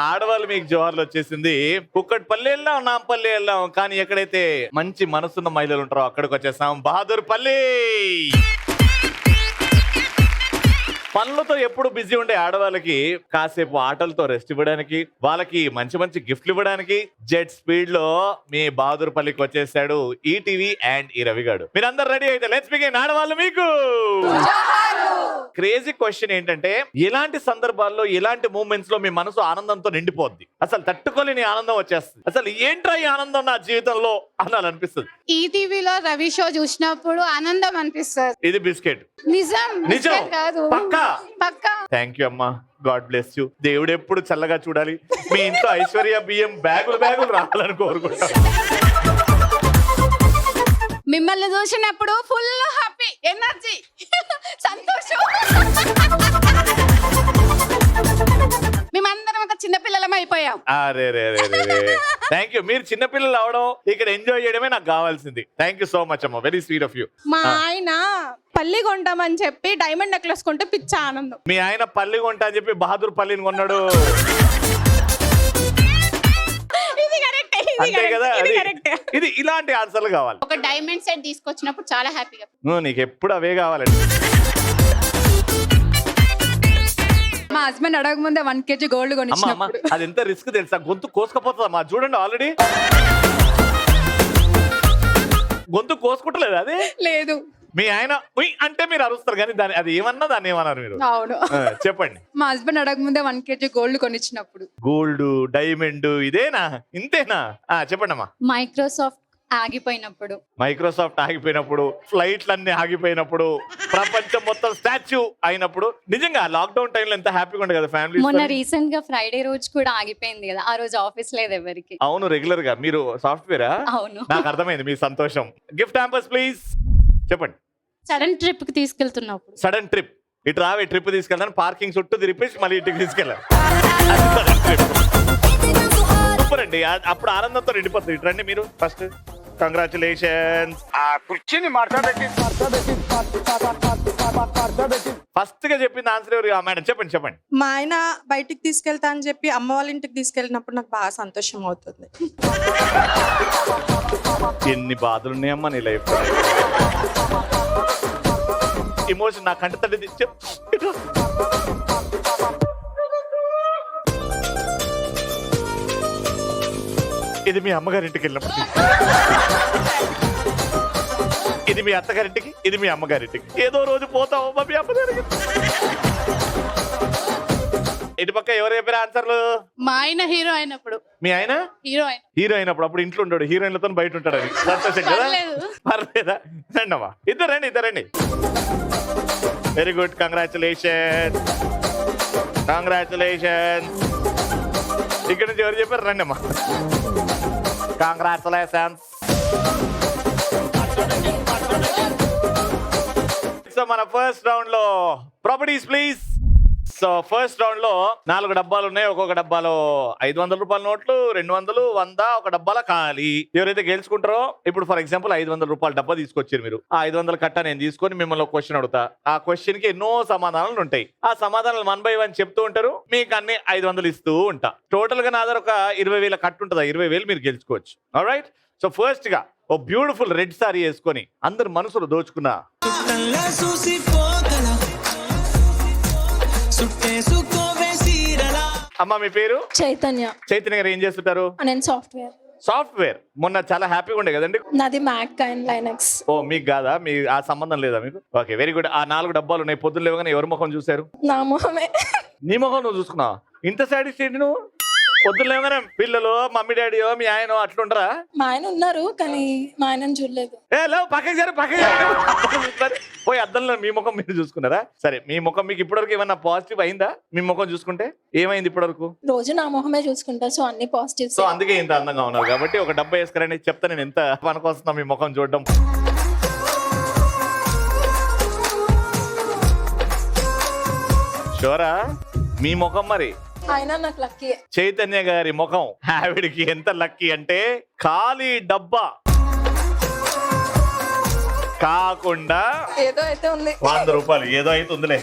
ఆడవాళ్ళు మీకు జోహార్లు వచ్చేసింది. కుక్కట్పల్లి వెళ్ళాం, నాంపల్లి వెళ్ళాం, కానీ ఎక్కడైతే మంచి మనసున్న మహిళలు ఉంటారో అక్కడికి వచ్చేసాం. బహదూర్పల్లి. పనులతో ఎప్పుడు బిజీ ఉండే ఆడవాళ్ళకి కాసేపు ఆటలతో రెస్ట్ ఇవ్వడానికి, వాళ్ళకి మంచి మంచి గిఫ్ట్లు ఇవ్వడానికి జెట్ స్పీడ్ లో మీ బహదూర్పల్లికి వచ్చేసాడు ఈటీవీ అండ్ ఈ రవిగాడు. మీరందరూ రెడీ అయితే లెట్స్ బిగిన్. ఆడవాళ్ళు మీకు క్రేజీ క్వశ్చన్ ఏంటంటే, ఇలాంటి సందర్భాల్లో ఇలాంటి మూమెంట్స్ లో మీ మనసు ఆనందంతో నిండిపోద్ది, అసలు తట్టుకోలేని ఆనందం వచ్చేస్తుంది. అసలు ఏంట్రా ఈ ఆనందం నా జీవితంలో అనాలనిపిస్తుంది. ఈటీవీలో రవి షో చూసినప్పుడు ఆనందం అనిపిస్తుంది. ఇది బిస్కెట్. నిజం నిజం కాదు, పక్కా. పక్కా. థ్యాంక్ యూ అమ్మా, గాడ్ బ్లెస్ యూ. దేవుడు ఎప్పుడు చల్లగా చూడాలి. మీ ఇంట్లో ఐశ్వర్య బియ్యం బ్యాగులు రావాలని కోరుకుంటాను. మిమ్మల్ని చూసినప్పుడు ఫుల్ హ్యాపీ, ఎనర్జీ, సంతోషం. మేమందరం ఒక చిన్నపిల్లలం అయిపోయాం. అరే రే రే రే థ్యాంక్ యూ. మీరు చిన్నపిల్లలు అవడం, ఇక్కడ ఎంజాయ్ చేయడమే నాకు కావాల్సింది. థ్యాంక్ యూ సో మచ్ అమ్మా, వెరీ స్వీట్ ఆఫ్ యూ. మా ఆయన పల్లి కొంటామని చెప్పి డైమండ్ నెక్లెస్ కొంటే పిచ్చ ఆనందం. మీ ఆయన పల్లి కొంటా అని చెప్పి బహదూర్ పల్లిని కొన్నాడు. అంతే కదా, ఇది ఇలాంటి ఆన్సర్లు కావాలి. ఒక డైమండ్ సెట్ తీసుకొచ్చినప్పుడు చాలా హ్యాపీగా. నీకు ఎప్పుడు అవే కావాలండి. మా హస్బెండ్ అడగక ముందే 1 kg గోల్డ్ అమ్మా కొనిచ్చినప్పుడు అది ఎంత రిస్క్ తెలుసా, గొంతు కోసుకపోతుందమ్మా. చూడండి ఆల్రెడీ గొంతు కోసుకుంటలేదు. అది లేదు. మీ ఆయన ఉయ్ అంటే మీరు అరుస్తారు, కానీ దాన్ని అది ఏమన్నా దాన్ని ఏమన్నారు మీరు? అవును. చెప్పండి. మా హస్బెండ్ అడగక ముందే 1 kg గోల్డ్ కొనిచ్చినప్పుడు. గోల్డ్, డైమండ్, ఇదేనా, ఇంతేనా? చెప్పండి అమ్మా. మైక్రోసాఫ్ట్ ఆగిపోయినప్పుడు, మైక్రోసాఫ్ట్ ఆగిపోయినప్పుడు, ఫ్లైట్లన్నీ ఆగిపోయినప్పుడు, ప్రపంచం మొత్తం స్టాచ్యూ అయినప్పుడు, నిజంగా లాక్డౌన్ టైంలో ఎంత హ్యాపీగా ఉండే కదా ఫ్యామిలీ. మొన్న రీసెంట్ గా ఫ్రైడే రోజు కూడా ఆగిపోయింది కదా, ఆ రోజు ఆఫీస్ లేదు ఎవరికి. అవును, రెగ్యులర్ గా మీరు సాఫ్ట్వేరా? అవును. నాకు అర్థమైంది మీ సంతోషం. Gift hampers please. చెప్పండి. సడన్ ట్రిప్ కి తీసుకెళ్తున్నప్పుడు. Sudden trip. ఇటు రావే ట్రిప్ తీసుకెళ్తాను, పార్కింగ్ చుట్టూ తిరిపేసి మళ్ళీ ఇంటికి తీసుకెళ్ళాను. సూపర్ అండి, అప్పుడు ఆనందంతో నిండిపోతుంది. ఇటు రండి మీరు ఫస్ట్. కంగ్రాచులేషన్స్. కుర్చీని మాట్లాడబెట్టి ఫస్ట్ గా చెప్పింది ఆన్సర్ ఎవరు? మేడం చెప్పండి చెప్పండి. మా ఆయన బయటికి తీసుకెళ్తా అని చెప్పి అమ్మ వాళ్ళ ఇంటికి తీసుకెళ్ళినప్పుడు నాకు బాగా సంతోషం అవుతుంది. ఎన్ని బాధలు ఉన్నాయమ్మా నీ లైఫ్. ఎమోషన్ నా కంట తల్లి తెచ్చు. ఇది మీ అమ్మగారింటికి వెళ్ళినప్పుడు, ఇది మీ అత్తగారింటికి, ఇది మీ అమ్మగారింటికి. ఏదో రోజు పోతావమ్మా మీ అమ్మగారికి. ఇటు పక్క ఎవరు చెప్పారు ఆన్సర్లు? మా ఆయన హీరో అయినప్పుడు. మీ ఆయన హీరో అయినప్పుడు, అప్పుడు ఇంట్లో ఉంటాడు, హీరోయిన్లతో బయట ఉంటాడు. అది సంతోషం కదా? పర్లేదా? రండి అమ్మా, ఇద్దరండి. Very good, congratulation. ఇక్కడ నుంచి ఎవరు చెప్పారు? రండి అమ్మా. కంగ్రాచులేషన్స్. సో మన ఫస్ట్ రౌండ్ లో properties please. So first round లో 4 డబ్బాలు ఉన్నాయి. ఒక్కొక్క డబ్బాలో 500 రూపాయల నోట్లు, 200, 100, ఒక డబ్బాల ఖాళీ. ఎవరైతే గెలుచుకుంటారో, ఇప్పుడు ఫర్ ఎగ్జాంపుల్ 500 రూపాయల డబ్బా తీసుకొచ్చారు మీరు. ఆ 500 కట్ట నేను తీసుకొని మిమ్మల్ని ఒక క్వశ్చన్ అడుగుతా. ఆ క్వశ్చన్ కి ఎన్నో సమాధానాలు ఉంటాయి. ఆ సమాధానాలు 1 by 1 చెప్తూ ఉంటారు, మీకు అన్ని 500 ఇస్తూ ఉంటా. టోటల్ గా నా దగ్గర ఒక 20,000 కట్టు ఉంటుంది. 20,000 మీరు గెలుచుకోవచ్చు. ఆల్రైట్. సో ఫస్ట్ గా ఓ బ్యూటిఫుల్ రెడ్ సారీ వేసుకొని అందరు మనసులు దోచుకున్నా అమ్మా, మీ పేరు? చైతన్య. చైతన్య గారు ఏం చేస్తుంటారు? నేను సాఫ్ట్వేర్. మొన్న చాలా హ్యాపీగా ఉండే కదండి. నాది మ్యాక్ అండ్ లైనక్స్. ఓ మీకు కాదా? మీ ఆ సంబంధం లేదా మీకు? Okay, very good. ఆ 4 డబ్బాలు ఉన్నాయి. పొద్దున్న లేవగానే ఎవరి ముఖం చూశారు? నా మొహమే. నీ ముఖం నువ్వు చూసుకున్నావు? ఇంత సాటిస్ఫైడ్ ఏంటి నువ్వు? పొద్దున్న లేవగానే పిల్లలు, మమ్మీ డాడీయో, మీ ఆయన అట్లుంటారా? మా ఆయన ఉన్నారు, కానీ మా ఆయన చూడలేదు. పోయి అద్దంలో మీ ముఖం మీరు చూసుకున్నారా? సరే, మీ ముఖం మీకు ఇప్పటివరకు ఏమన్నా పాజిటివ్ అయిందా? మీ ముఖం చూసుకుంటే ఏమైంది ఇప్పటివరకు? రోజు నా మొహమే చూసుకుంటా, సో అన్ని పాజిటివ్. సో అందుకే ఇంత అందంగా ఉన్నారు. కాబట్టి ఒక డబ్బా వేసుకురండి, చెప్తా నేను ఎంత పనికొస్తుందో మీ ముఖం చూడడం. షోరా మీ ముఖం మరి? ఆయన నాకు లక్కీ. చైతన్య గారి ముఖం ఆవిడికి ఎంత లక్కీ అంటే, ఖాళీ డబ్బా కాకుండా ఏదో అయితే ఉంది. 100 రూపాయలు ఏదో అయితే ఉందిలే.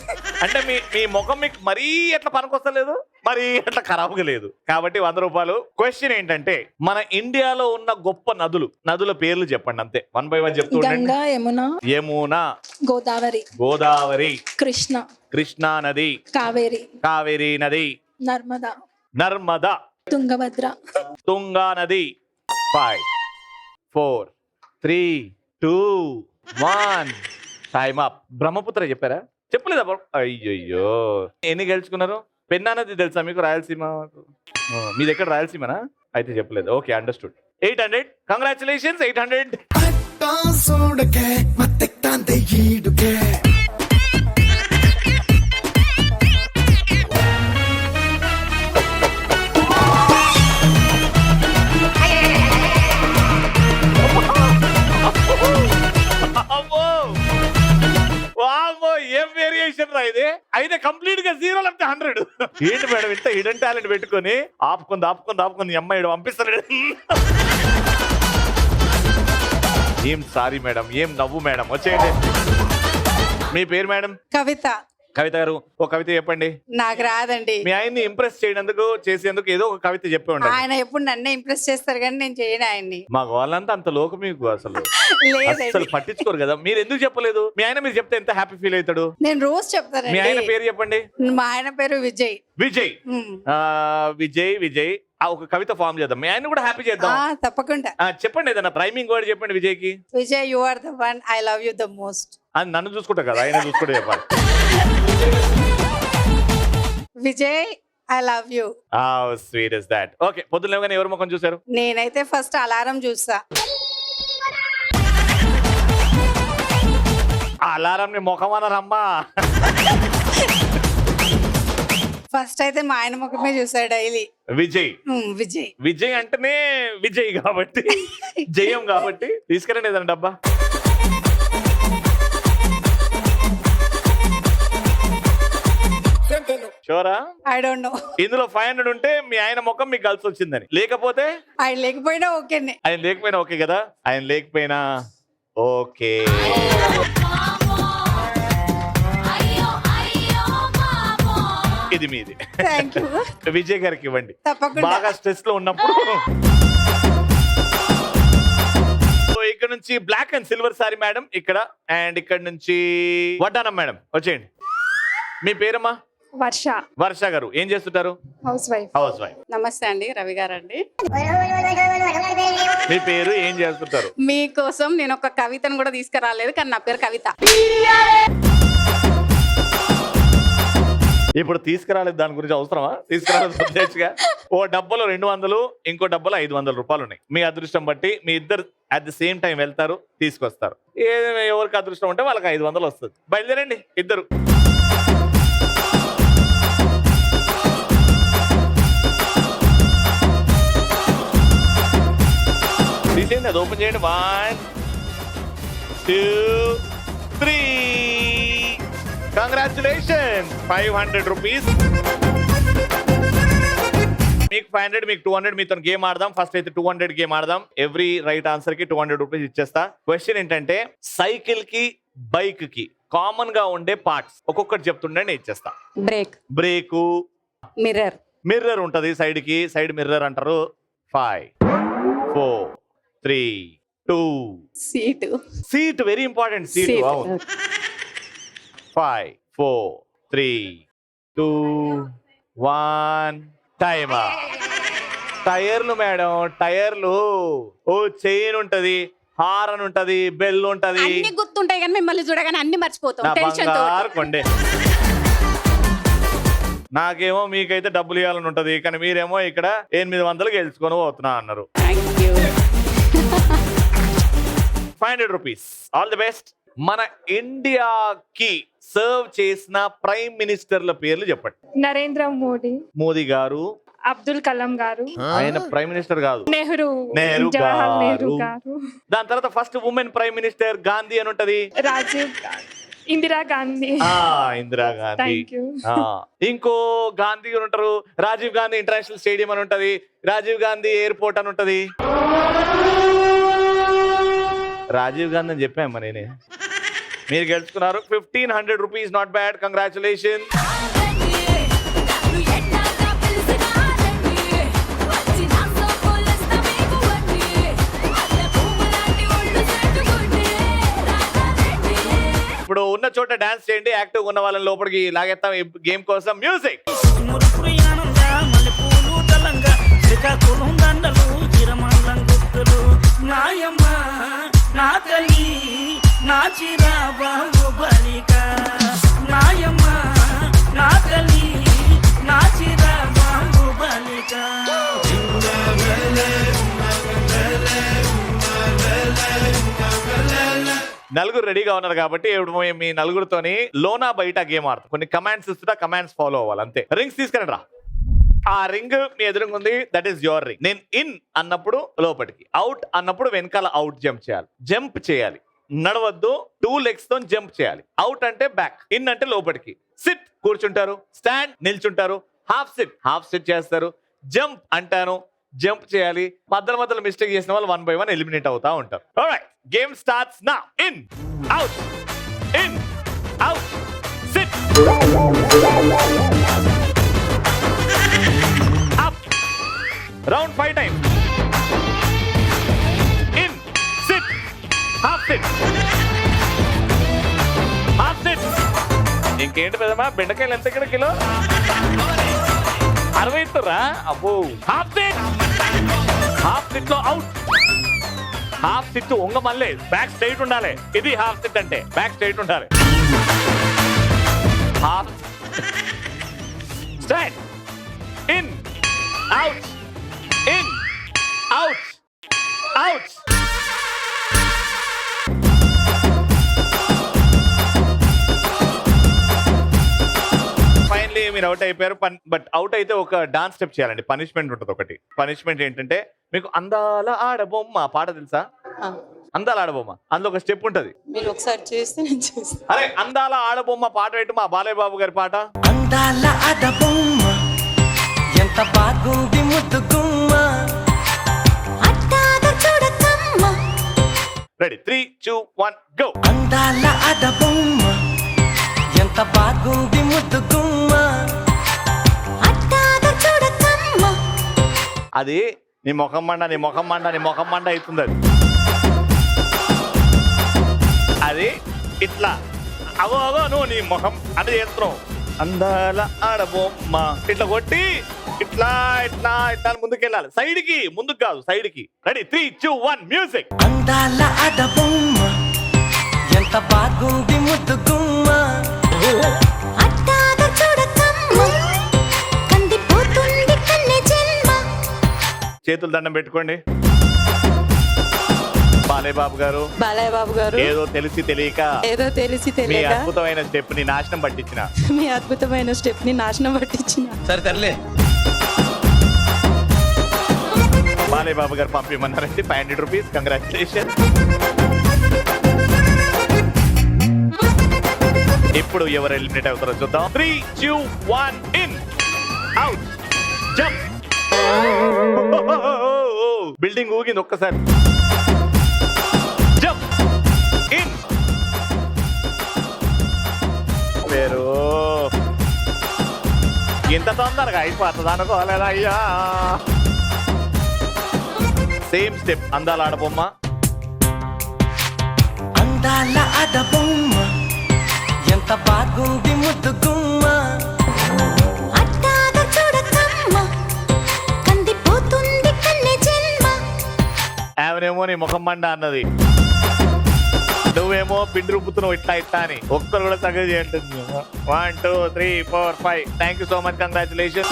అంటే మీ ముఖం మీకు మరీ ఎట్లా పనికొస్తలేదు, మరి ఎట్లా ఖరాబుగా లేదు కాబట్టి 100 రూపాయలు. క్వశ్చన్ ఏంటంటే మన ఇండియాలో ఉన్న గొప్ప నదుల పేర్లు చెప్పండి అంతే. 1 by 1 చెప్తూ ఉండండి. గంగా, యమున, గోదావరి, కృష్ణ, కృష్ణా నది, కావేరి నది, నర్మదా, తుంగా నది. 5 4 3 2 1 టైమ్ అప్. బ్రహ్మపుత్ర చెప్పారా? చెప్పలేదా? అయ్యయ్యో, ఎన్ని గెలుచుకున్నారు? పెన్నా నది తెలుసా మీకు? రాయలసీమ మీది ఎక్కడ? రాయలసీమనా? అయితే చెప్పలేదు. Okay, understood. 800. కంగ్రాచులేషన్స్. 800. ఏం వేరియేషన్ రా ఇది. అయితే కంప్లీట్ గా 0 లేకపోతే 100. ఏంటి మేడం ఇంత హిడెన్ టాలెంట్ పెట్టుకొని ఆపుకుంది అమ్మాయి పంపిస్తాడు. ఏం సారీ మేడం, ఏం నవ్వు మేడం. వచ్చేయండి. మీ పేరు మేడం? కవిత గారు, ఓ కవిత చెప్పండి. నాకు రాదండి. మీ ఆయన్ని ఇంప్రెస్ చేసేందుకు ఏదో ఒక కవిత చెప్పి ఉండండి. ఆయన ఎప్పుడు నన్నే ఇంప్రెస్ చేస్తారు కానీ నేను చేయను ఆయన్ని. మాకు వాళ్ళంతా అంత లోకం మీకు అసలు పట్టించుకోరు కదా. మీరు ఎందుకు చెప్పలేదు? మీ ఆయన మీరు చెప్తే ఎంత హ్యాపీ ఫీల్ అవుతాడు. నేను రోజు చెప్తాను. మీ ఆయన పేరు చెప్పండి. మా ఆయన పేరు విజయ్. విజయ్ ఒక కవిత ఫామ్ చేద్దాం. మీ ఆయన కూడా హ్యాపీ చేద్దాం. తప్పకుండా చెప్పండి, ఏదైనా రైమింగ్ వర్డ్ చెప్పండి విజయ్ కి. Vijay, you are the one, I love you the most. అది నన్ను చూసుకుంటా కదా, ఆయన చూసుకుంటే చెప్పాలి. Vijay, I love you. Sweet is that. Okay, పొద్దున్న ఎవరు ముఖం చూసారు? నేనైతే ఫస్ట్ అలారం చూస్తా. అలారం ని ముఖం అనరమ్మా. ఫస్ట్ అయితే మా ఆయన ముఖమే చూసాడు డైలీ. విజయ్ అంటేనే విజయ్ కాబట్టి, జయం కాబట్టి. తీసుకురండి ఏదైనా డబ్బా. షూరా? I don't know. ఇందులో 500 ఉంటే మీ ఆయన ముఖం మీకు కలిసి వచ్చిందని, లేకపోతే ఆయన లేకపోయినా ఓకే. ఆయన లేకపోయినా ఓకే కదా. ఆయన లేకపోయినా ఓకే. ఇది మీది. విజయ్ గారికి ఇవ్వండి. బాగా స్ట్రెస్ లో ఉన్నప్పుడు. ఇక్కడ నుంచి black and silver sorry madam ఇక్కడ, అండ్ ఇక్కడ నుంచి వడ్డానం మేడం. వచ్చేయండి. మీ పేరమ్మా? వర్ష గారు. ఏం చేస్తుంటారు? House wife. నమస్తే అండి, రవి గారు అండి. మీ పేరు? ఏం చేస్తుంటారు? మీకోసం నేను ఒక కవితను కూడా తీసుకురాలేదు, కానీ నా పేరు కవిత. ఇప్పుడు తీసుకురాలేదు, దాని గురించి అవసరమా? తీసుకురాలేదు. ఓ డబ్బాలో 200, ఇంకో డబ్బాలో 500 రూపాయలు ఉన్నాయి. మీ అదృష్టం బట్టి మీ ఇద్దరు అట్ ది సేమ్ టైం వెళ్తారు, తీసుకొస్తారు. ఎవరికి అదృష్టం ఉంటే వాళ్ళకి 500 వస్తుంది. బయలుదేరండి ఇద్దరు. తీసేయండి, అది ఓపెన్ చేయండి. 1 2 3. కంగ్రాచులేషన్స్. 500 రూపీస్. మీకు 500, మీకు 200. మీతో గేమ్ ఆడదాం. ఫస్ట్ అయితే 200 గేమ్ ఆడదాం. ఎవ్రీ రైట్ ఆన్సర్ కి 200 రూపీస్ ఇచ్చేస్తా. క్వశ్చన్ ఏంటంటే సైకిల్ కి బైక్ కి కామన్ గా ఉండే పార్ట్స్ ఒక్కొక్కటి చెప్తుండే ఇచ్చేస్తా. బ్రేకు, మిర్రర్ ఉంటది సైడ్ కి, సైడ్ మిర్రర్ అంటారు. 5 4 3 2. Seat very important. Seat. 5 4 3 2 1 time. టైర్లు మేడం, టైర్లు. ఓ చైన్ ఉంటది, హారన్ ఉంటది, బెల్ ఉంటది. అన్ని గుర్తుంటాయి కానీ మిమ్మల్ని చూడగానే అన్ని మర్చిపోతాం. కొండే నాకేమో మీకైతే డబ్బులు ఇవ్వాలని ఉంటది, కానీ మీరేమో ఇక్కడ 800 గెలుచుకొని పోతున్నా అన్నారు. 500 రూపీస్. All the best. మన ఇండియాకి సర్వ్ చేసిన ప్రైమ్ మినిస్టర్ల పేర్లు చెప్పండి. నరేంద్ర మోదీ గారు, అబ్దుల్ కలాం గారు. ఆయన ప్రైమ్ మినిస్టర్ కాదు, నెహ్రూ గారు. దాని తర్వాత first women prime minister Gandhi అని ఉంటది. ఇందిరా గాంధీ. ఇంకో గాంధీ అని ఉంటారు. రాజీవ్ గాంధీ ఇంటర్నేషనల్ స్టేడియం అని ఉంటది. రాజీవ్ గాంధీ ఎయిర్పోర్ట్ అని ఉంటది. రాజీవ్ గాంధీ అని చెప్పామ్మా నేనే. మీరు గెలుచుకున్నారు 1500 రూపీస్. Not bad, congratulation. ఇప్పుడు ఉన్న చోట డాన్స్ చేయండి. యాక్టివ్ ఉన్న వాళ్ళని లోపలికి లాగేస్తాం ఈ గేమ్ కోసం. మ్యూజిక్. నలుగురు రెడీగా ఉన్నారు కాబట్టి ఇప్పుడు మీ నలుగురితోని లోనా బయట గేమ్ ఆడతాం. కొన్ని కమాండ్స్ ఇస్తుంటా, కమాండ్స్ ఫాలో అవ్వాలి అంతే. రింగ్స్ తీసుకురండి రా. ఆ రింగ్ మీ ఎదురుగా ఉంది, దట్ ఈస్ యువర్ రింగ్. నేను ఇన్ అన్నప్పుడు లోపలికి, అవుట్ అన్నప్పుడు వెనకాల అవుట్ జంప్ చేయాలి. జంప్ చేయాలి, నడవద్దు. 2 legs తో జంప్ చేయాలి. అవుట్ అంటే బ్యాక్, ఇన్ అంటే లోపలికి. సిట్ కూర్చుంటారు, స్టాండ్ నిల్చుంటారు, హాఫ్ సిట్ చేస్తారు. జంప్ అంటాను, జంప్ చేయాలి. మధ్యలో మిస్టేక్ చేసిన వాళ్ళు 1 by 1 ఎలిమినేట్ అవుతా ఉంటారు. Alright, game starts now. In out, in out, SIT, up, round 5 times. In, SIT, half sit, half SIT. ఇంకేంటి పెద్దమ్మా, బెండకాయలు ఎంత ఇక్కడ కిలో? 60 ఇస్తురా? అబ్బో. హాఫ్ సిట్, హాఫ్ సిట్ లో అవుట్. హాఫ్ సిట్ ఉంగ మళ్ళీ బ్యాక్ స్ట్రైట్ ఉండాలి. ఇది హాఫ్ సిట్ అంటే బ్యాక్ స్ట్రైట్ ఉండాలి. Half stand, in, out, in, out, out. Finally మీరు అవుట్ అయిపోయారు. బట్ అవుట్ అయితే ఒక డాన్స్ స్టెప్ చేయాలండి. పనిష్మెంట్ ఉంటుంది ఒకటి. పనిష్మెంట్ ఏంటంటే, మీకు అందాల ఆడబొమ్మ పాట తెలుసా? అందాల ఆడబొమ్మ, అందులో ఒక స్టెప్ ఉంటది. మీరు ఒకసారి చేస్తే నేను చేస్తాను. అరే, అందాల ఆడబొమ్మ పాట ఏంటి? మా బాలయ్య బాబు గారి పాట. అందాల ఆడబొమ్మ ఎంత బాగుంది ముద్దుగుమ్మ. Ready, 3, 2, 1 go. అందాల ఆడబొమ్మ ఎంత బాగుంది ముద్దుగుమ్మ. అది నీ ముఖం మండ, నీ ముఖం మండ, నీ ముఖం మండ అవుతుంది. అది ఇట్లా అవో అవో నువ్వు నీ ముఖం అది చేస్తున్నావు. అందాల ఆడబొమ్మ ఇట్లా కొట్టి ఇట్లా ఇట్లా ఇట్లా ముందుకెళ్ళాలి. సైడ్ కి, ముందుకు కాదు, సైడ్ కి. Ready, 3, 2, 1 music. అందాల ఆడబొమ్మ ఎంత బాగుంది ముద్దుగుమ్మ. చేతులు దండం పెట్టుకోండి. బాలయ్య బాబు గారు, బాలయ్య బాబు గారు, ఏదో తెలిసి తెలియక తెలిసి మీ తెలియక అద్భుతమైన స్టెప్ ని నాశనం పట్టించిన మీ అద్భుతమైన స్టెప్ ని నాశనం పట్టించిన సరే తరలే. బాలయ్య బాబు గారు పంపిమన్నారండి. 500 రూపీస్. కంగ్రాచులేషన్. ఇప్పుడు ఎవరు ఎలిమినేట్ అవుతారో చూద్దాం. 3, 2, 1 ఇన్, అవుట్, జంప్. బిల్డింగ్ ఊగింది ఒక్కసారి. Jump, in. పేరు ఇంత తొందరగా అయిపోతుంది అనుకోలేదా అయ్యా. Same step. అందాల ఆడబొమ్మ. అందాల ఆడబొమ్మ ఎంత బాగుంది ముద్దుగుమ్మ. ఆమెనేమో నీ ముఖం మండ అన్నది, నువ్వేమో పిండి రుబ్బుతున్నావు ఇట్లా ఇట్లా అని. ఒక్కరు కూడా సగం చేయంటుంది. 1, 2, 3, 4, 5. Thank you so much. Congratulation.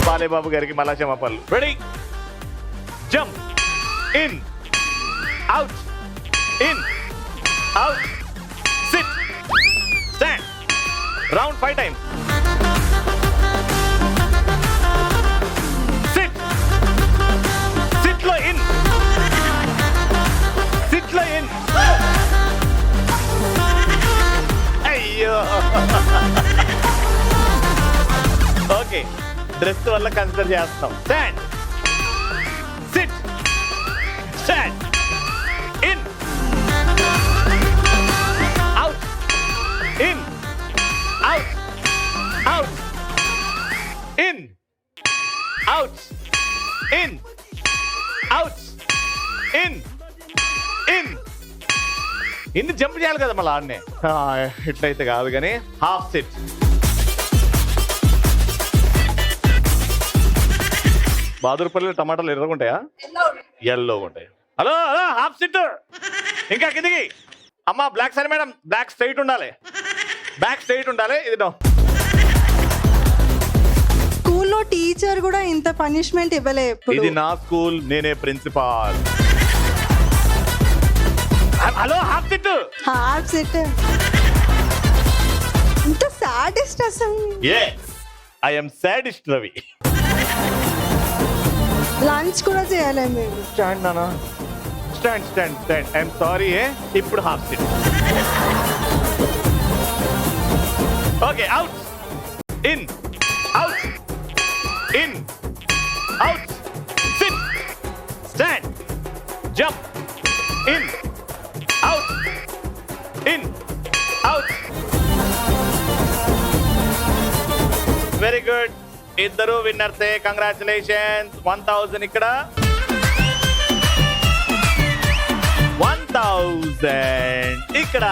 Balayya Babu గారికి మళ్ళా క్షమాపణలు. Ready, jump, in, out, in, out, sit, stand, round 5 times. Sit, sit లో ఇన్, సిట్ లో ఇన్. అయ్యో. ఓకే, డ్రెస్ వల్ల కన్సిడర్ చేస్తాం. స్టాండ్, సిట్, ఇన్ ఇన్ ఇన్ని జంప్ చేయాలి కదా మళ్ళీ ఆడనే ఇట్లయితే కాదు కానీ హాఫ్ సిట్. బహదూర్పల్లి టమాటాలు ఎర్రగుంటాయా? ఎల్లో ఉంటాయి. Hello hello half sit. ఇంకా కిందికి అమ్మా. బ్లాక్ సరే మేడం, బ్లాక్ స్ట్రైట్ ఉండాలి, బ్యాక్ స్ట్రైట్ ఉండాలి. ఇది డౌన్. స్కూల్లో టీచర్ కూడా ఇంత పనిష్మెంట్ ఇవ్వలే. ఇది నా స్కూల్, నేనే principal. Hello half sit. Half sit. ఇంత సాడిస్ట్ అసలు. yes I am sadist Ravi. Lunch కూడా చేయలేము మేము. స్టాండ్ నానా, stand stand stand. I'm sorry. ఇప్పుడు half sit. Okay out in out in out sit stand jump in out in out. Very good. ఇద్దరు విన్నర్సే. Congratulations. 1000 ఇక్కడ, 1000 ఇక్కడ.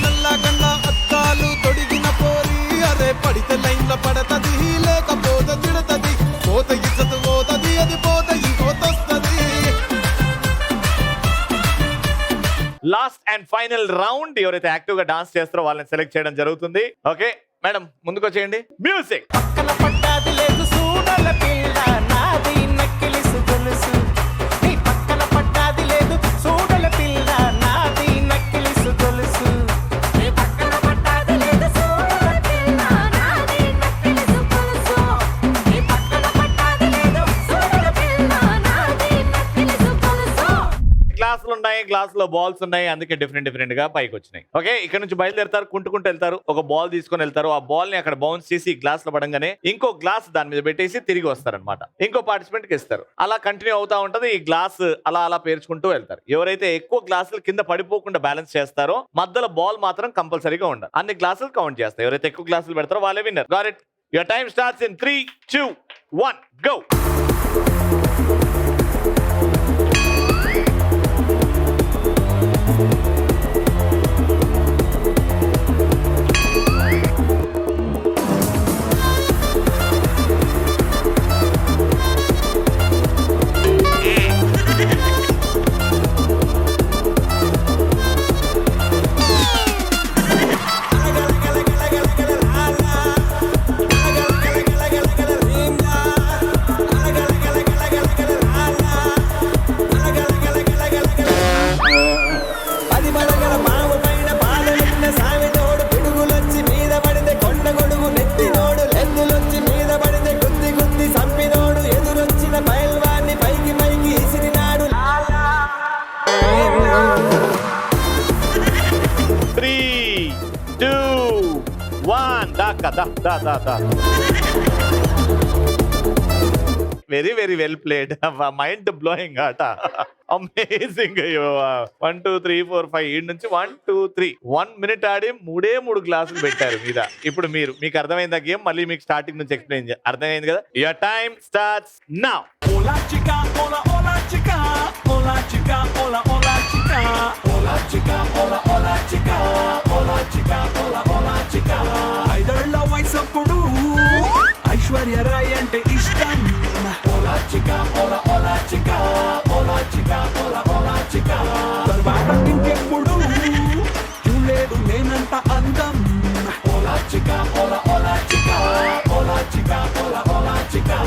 నల్లగన్న అద్దాలు తొడిగిన పోరి అరే పడితే లైన్ల పడతది లేకపోతే తిడతది పోత ఇచ్చదు పోతది అది పోత ఇంకోతొస్తది. Last and final round. ఎవరైతే యాక్టివ్ గా డాన్స్ చేస్తారో వాళ్ళని సెలెక్ట్ చేయడం జరుగుతుంది. ఓకే మేడం ముందుకు వచ్చేయండి. మ్యూజిక్. పక్కన పడ్డాది లేదు సూడల పిల్ల నాది నక్కిలిసు గొలుసు నీ పక్కన పడ్డాది లేదు సూడల పిల్ల నాది నక్కిలిసు గొలుసు నీ పక్కన పడ్డాది లేదు సూడల పిల్ల నాది నక్కిలిసు గొలుసు నీ పక్కన పడ్డాది లేదు సూడల పిల్ల నాది నక్కిలిసు గొలుసు. గ్లాసులు ఉన్నాయి, గ్లాసులో బాల్స్ ఉన్నాయి, అందుకే డిఫరెంట్ గా పైకి వచ్చినాయి. ఓకే ఇక్కడ నుంచి బయలుదేరుతారు, కుంటుకుంటూ వెళ్తారు, ఒక బాల్ తీసుకొని వెళ్తారు. ఆ బాల్ ని అక్కడ బౌన్స్ చేసి గ్లాస్ లో పడంగానే ఇంకో గ్లాస్ దాని మీద పెట్టేసి తిరిగి వస్తారనమాట. ఇంకో పార్టిసిపెంట్ కి ఇస్తారు. అలా కంటిన్యూ అవుతా ఉంటది. ఈ గ్లాస్ అలా అలా పేర్చుకుంటూ వెళ్తారు. ఎవరైతే ఎక్కువ గ్లాసులు కింద పడిపోకుండా బ్యాలెన్స్ చేస్తారో మధ్యలో బాల్ మాత్రం కంపల్సరీగా ఉండాలి. అన్ని గ్లాసులు కౌంట్ చేస్తారు. ఎవరైతే ఎక్కువ గ్లాసులు పెడతారో వాళ్ళే winner. Got it. Your time starts in 3, 2, 1 go. Very well played. Mind blowing ఆట. అమేజింగ్. 1 2 3 4 5 ఈ నుంచి 1 2 3 1 మినిట్ ఆడి 3 గ్లాసులు పెట్టారు మీద. ఇప్పుడు మీకు అర్థమైందా గేమ్? మళ్ళీ మీకు స్టార్టింగ్ నుంచి ఎక్స్ప్లెయిన్ అర్థమైంది కదా? Your time starts now. Ola chica, ola ola chica, ola chica, ola ola chica, ola chica, ola ola chica, ola chica, ola ola chica. ఐదళ్ళ వయసప్పుడు ఐశ్వర్య రాయ్ అంటే ఇష్టం. Ola chica, ola ola chica, ola chica, ola ola chica. తర్వాత ఇంకెప్పుడు చూడలేదు నేనంత అందం. Ola chica, ola ola chica, ola chica, ola ola chica.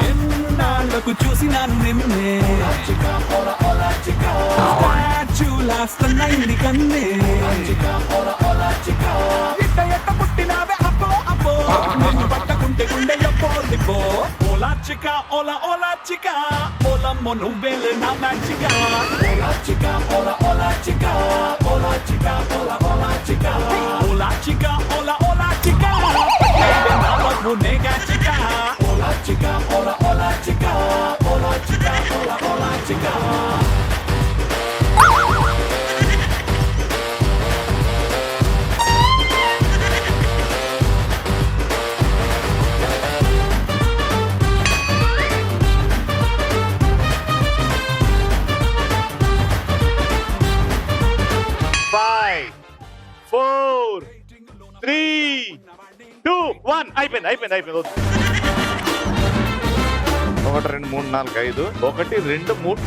ఎన్నాళ్ళకు చూసినాను నిన్నే. Ola chica, ola ola chica. Statue last నైంది కన్నే. Ola chica, ola ola chica. ఎట్ట పుట్టినావే అప్పో అప్పో నిన్ను పట్టకుంటే గుండె ఎప్పోలిపో. Ola chica, ola ola chica, ఓలమ్మో నువ్వేలే నా మ్యాచిగా. Ola chica, ola ola chica, ola chica, ola ola chica. Ola chica, ola ola chica, నా love నేగా chica. Ola chica, ola ola chica, ola chica, ola ola chica. 3, 2, 1 అయిపోయింది వద్దు. 1 2 3 4 5 1 2 3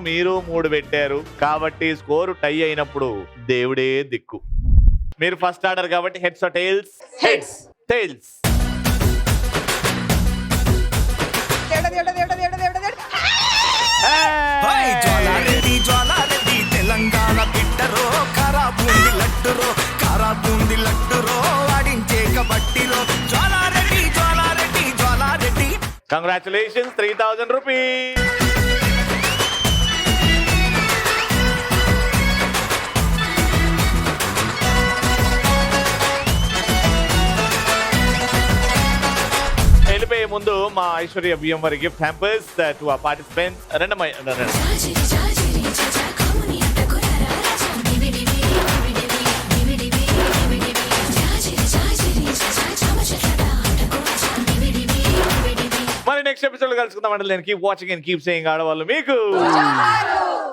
మీరు 3 పెట్టారు కాబట్టి score టై అయినప్పుడు దేవుడే దిక్కు. మీరు ఫస్ట్ ఆర్డర్ కాబట్టి heads or tails? Heads. Tails. Jwala Reddy Telangana బిడ్డరో కారాబూంది లడ్డురో వాడించే కబడ్డీలో జ్వాలారెడ్డి కంగ్రాచులేషన్స్, 3000 రూపీస్. వెళ్ళిపోయే ముందు మా ఐశ్వర్య బియ్యం వారి గిఫ్ట్ హ్యాంపర్స్ టు ఆ పార్టిసిపెంట్స్. రండమ్మా. మరి నెక్స్ట్ ఎపిసోడ్ కలుసుకుందాం అంటే keep watching and keep saying ఆడవాళ్ళు మీకు